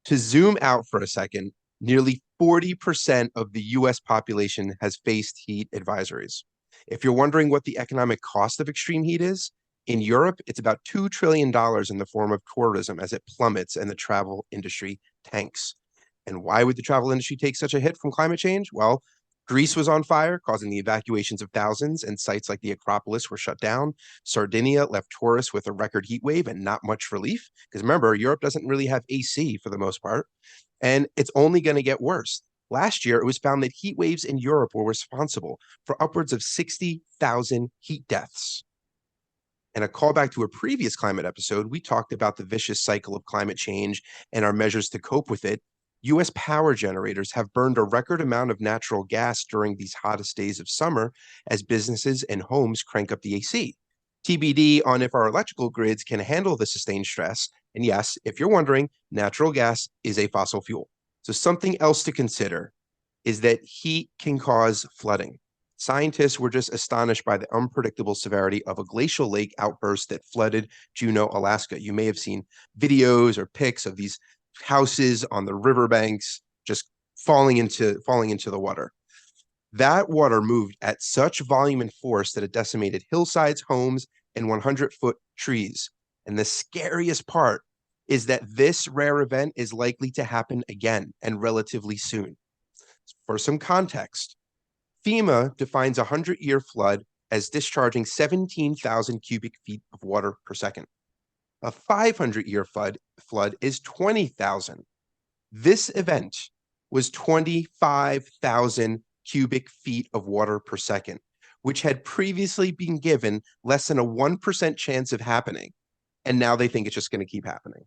To zoom out for a second, nearly 40% of the US population has faced heat advisories. If you're wondering what the economic cost of extreme heat is, in Europe, it's about $2 trillion in the form of tourism as it plummets and the travel industry tanks. And why would the travel industry take such a hit from climate change? Well, Greece was on fire, causing the evacuations of thousands, and sites like the Acropolis were shut down. Sardinia left tourists with a record heat wave and not much relief. Because remember, Europe doesn't really have AC for the most part, and it's only going to get worse. Last year, it was found that heat waves in Europe were responsible for upwards of 60,000 heat deaths. And a callback to a previous climate episode, we talked about the vicious cycle of climate change and our measures to cope with it. US power generators have burned a record amount of natural gas during these hottest days of summer as businesses and homes crank up the AC. TBD on if our electrical grids can handle the sustained stress. And yes, if you're wondering, natural gas is a fossil fuel. So something else to consider is that heat can cause flooding. Scientists were just astonished by the unpredictable severity of a glacial lake outburst that flooded Juneau, Alaska. You may have seen videos or pics of these houses on the riverbanks just falling into the water. That water moved at such volume and force that it decimated hillsides, homes, and 100-foot trees. And the scariest part is that this rare event is likely to happen again and relatively soon. For some context, FEMA defines a 100-year flood as discharging 17,000 cubic feet of water per second. A 500-year flood is 20,000. This event was 25,000 cubic feet of water per second, which had previously been given less than a 1% chance of happening. And now they think it's just going to keep happening.